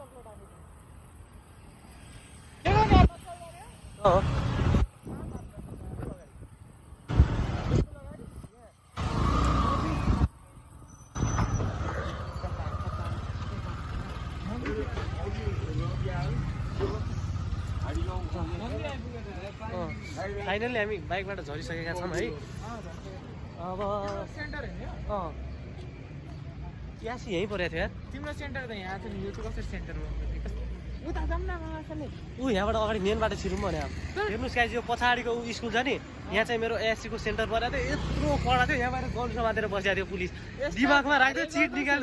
Chocolate हालिदिनु के गर्ने यार पछाडि गऱ्यो अँ फाइनली हामी बाइकबाट झरिसकेका छौँ है अब सेन्टर हैन यो अँ यासी यहीँ परेको थियो यार तिम्रो सेन्टर त यहाँ छ नि यो चाहिँ कसरी सेन्टर हो उता जाऊँ न मासले ऊ यहाँबाट अगाडि मेन बाटो छिरौँ भने अब हेर्नुहोस् गाइस यो पछाडिको ऊ स्कुल छ नि यहाँ चाहिँ मेरो एएससीको सेन्टर परेको थियो यत्रो कडा थियो यहाँबाट गन समातेर बसिएको थियो पुलिस दिमागमा राख्थ्यो चिट निकाल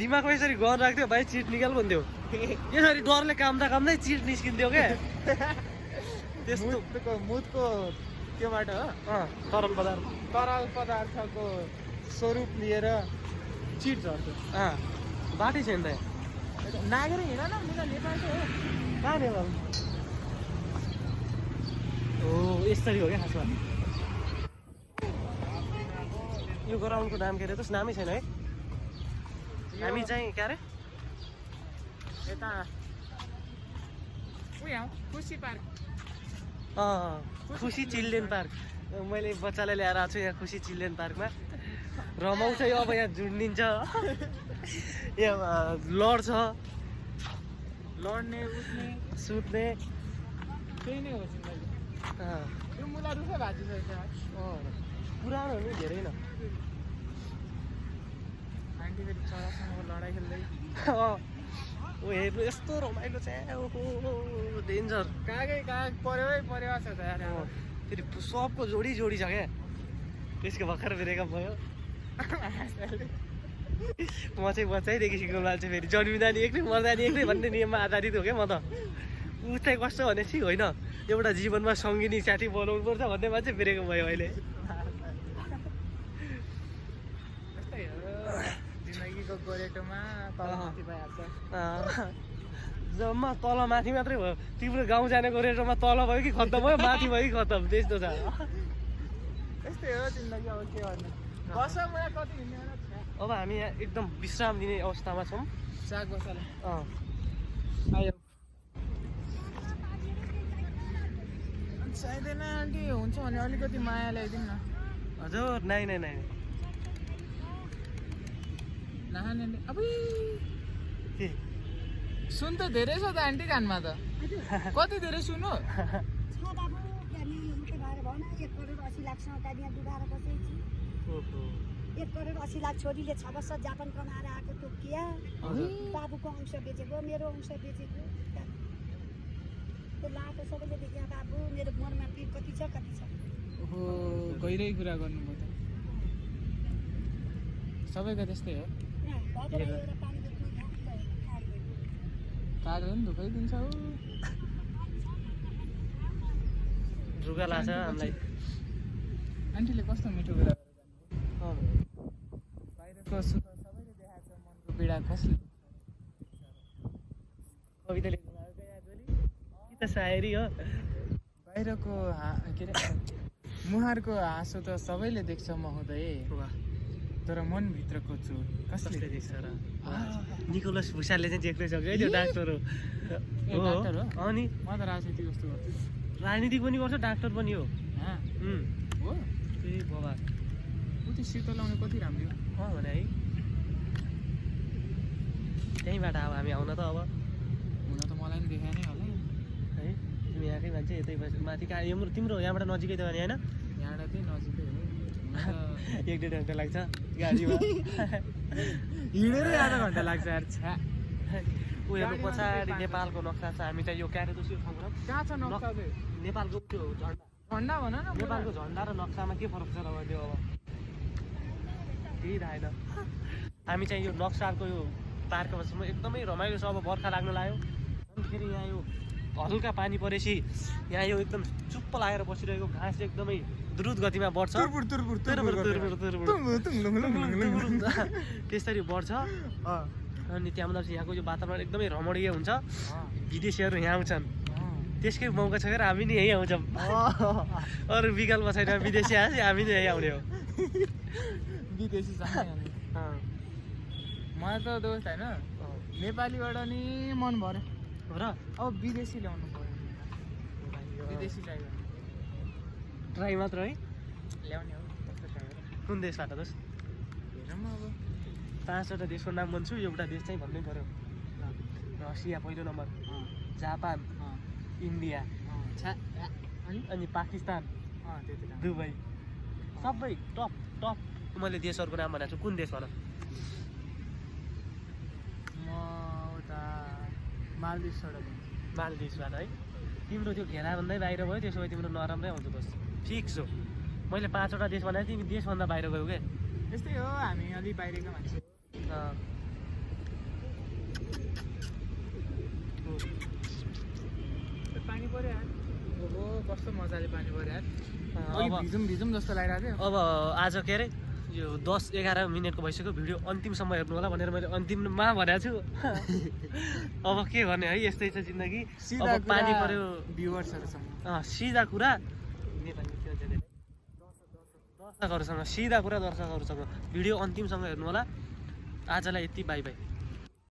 दिमागमा यसरी गन राख्थ्यो भाइ चिट निकाल भन्थ्यो यसरी डरले काम्दै चिट निस्किन्थ्यो क्या त्यस्तो मुदको त्योबाट हो तरल पदार्थ तरल पदार्थको स्वरूप लिएर चिट झर्थ्यो बाटै छैन त नागेर हिँड न मुना नेपालको हो कहाँ नेपाल हो यसरी हो क्या खासमा यो ग्राउन्डको नाम के अरे त नामै छैन है हामी चाहिँ के अरे यता उयो खुसी पार्क खुसी चिल्ड्रेन पार्क मैले बच्चालाई ल्याएर आएको छु यहाँ खुसी चिल्ड्रेन पार्कमा रमाउँछ यो अब यहाँ झुन्डिन्छ यहाँ लड्छ लड्ने उठ्ने सुत्ने त्यही नै हो जिन्दगी यो मुला रुखै भाजिसकेको पुरानो नि धेरै न आन्टी फेरि चरासँग लडाइँ खेल्दै ओ हेर्नु यस्तो रमाइलो चाहिँ ओहो डेन्जर कागै काग परेकै परेको छ त यार फेरि सबको जोडी छ क्या त्यसको भर्खर ब्रेकअप भयो म चाहिँ बच्चैदेखि सिक्नु मान्छे फेरि जन्मिँदा नि एक्लै मर्दा नि एक्लै भन्ने नियममा आधारित हो क्या म त ऊ चाहिँ कस्तो भने छि होइन एउटा जीवनमा सङ्गिनी साथी बनाउनु पर्छ भन्ने मान्छे ब्रेकअप भयो अहिले यस्तै हो जिन्दगीको गोरेटोमा तलमाथि भइहाल्छ जम्मा तल माथि मात्रै भयो तिम्रो गाउँ जानेको रेटोमा तल भयो कि खत्तम भयो माथि भयो कि खत्तम त्यस्तो छ यस्तै हो जिन्दगी अब के गर्नु बस मलाई कति हिँड्ने होला अब हामी यहाँ एकदम विश्राम दिने अवस्थामा छौँ साग बसाला आयो चाहिँदैन आन्टी हुन्छ भने अलिकति माया ल्याइदिउँ न हजुर नाइ नखाने अब के सुन त धेरै छ त आन्टी कानमा त कति धेरै सुन्नु छ बाबु हामी मुख्य भएर भन 1 करोड 80 लाख सरकार यहाँ डुबाएर बसेको छु 1 करोड 80 लाख छोरीले 6 वर्ष जापान कमाएर आएको टोकिया बाबुको अंश बेचेको मेरो अंश बेचेको त्यो लाको सबैले देख्या बाबु मेरो मनमा पिर कति छ ओहो गहिरै कुरा गर्नुभयो त सबैको त्यस्तै हो एउटा पानी बोक्नु कागले पनि धुकै दिन्छ हो ढुका लाग्छ हामीलाई आन्टीले कस्तो मिठो कुरा गरेर अँ। बाहिरको सुख सबैले देखाएको छ मनको पीडा कसले कविता लेख्नु भएको क्या आजभोलि कि त सायरी हो बाहिरको के अरे मुहारको हाँसो त सबैले देख्छ महोदय वाह तर मनभित्रको चोट कसले कसले देख्छ र निकोलस भुसालले चाहिँ देख्दै सक्यो है त्यो डाक्टर हो डाक्टर हो अनि म त राजनीति कस्तो गर्छु राजनीति पनि गर्छ डाक्टर पनि हो हो ए बाबा ऊ त्यो सेतो लाउने कति राम्रो हो भने है त्यहीँबाट अब हामी आउन त अब हुन त मलाई पनि देखाए नै होला है तिमी यहाँकै मान्छे यतै माथि कहाँ यो तिम्रो यहाँबाट नजिकै त भने होइन यहाँबाट चाहिँ नजिकै हो 1-1.5 घन्टा लाग्छ गाडीमा हिँडेरै आधा घन्टा लाग्छ यार छ्या ऊ हेर्नु पछाडि नेपालको नक्सा छ हामी चाहिँ यो क्यारेदोसी ठाउँमा कहाँ छ नक्सा चाहिँ नेपालको त्यो झन्डा झन्डा भन न नेपालको झन्डा र नक्सामा के फरक छ र त्यो अब केही थाहा छैन हामी चाहिँ यो नक्साको यो पार्कमा छौँ एकदमै रमाइलो छ अब बर्खा लाग्न लाग्यो अनि फेरि यहाँ यो हल्का पानी परेपछि यहाँ यो एकदम चुप्प लागेर बसिरहेको घाँस एकदमै द्रुत गतिमा बढ्छ त्यसरी बढ्छ अनि त्यहाँबाट यहाँको यो वातावरण एकदमै रमणीय हुन्छ विदेशीहरू यहाँ आउँछन् त्यसकै मौका छ हामी नि यहीँ आउँछौँ अरू विकल्प छैन विदेशी आए हामी नै यहीँ आउने हो विदेशी मलाई त दोस्त होइन नेपालीबाट नि मन भरे र अब विदेशी ल्याउनु पर्यो विदेशी चाहियो ट्राई मात्र है ल्याउने हो कस्तो चाहियो कुन देशबाट दोस्त हेरौँ अब 5वटा देशको नाम भन्छु एउटा देश चाहिँ भन्नै पर्यो रसिया पहिलो नम्बर जापान इन्डिया अनि पाकिस्तान त्यति राम्रो दुबई सबै टप टप मैले देशहरूको नाम भनेको छु कुन देश भन म उता मालदिभ्सबाट मालदिभ्सबाट है तिम्रो त्यो घेराभन्दै बाहिर भयो त्यसो भए तिम्रो नराम्रै आउँछ बस फिक्स हो मैले 5वटा देश भनेको तिमी देशभन्दा बाहिर गयौ क्या त्यस्तै हो हामी अलिक बाहिरको मान्छे पानी पऱ्यो यार ओहो कस्तो मजाले पानी पऱ्यो यार अब भिजुम जस्तो लागिरहेको थियो अब आज के अरे यो 10-11 मिनटको भइसक्यो भिडियो अन्तिमसम्म हेर्नु होला भनेर मैले अन्तिममा भनेको छु अब के गर्ने है यस्तै छ जिन्दगी अब पानी पऱ्यो भ्युवर्सहरूसँग सिधा कुरा दर्शकहरूसँग सिधा कुरा दर्शकहरूसँग भिडियो अन्तिमसँग हेर्नु होला आजलाई यति बाई बाई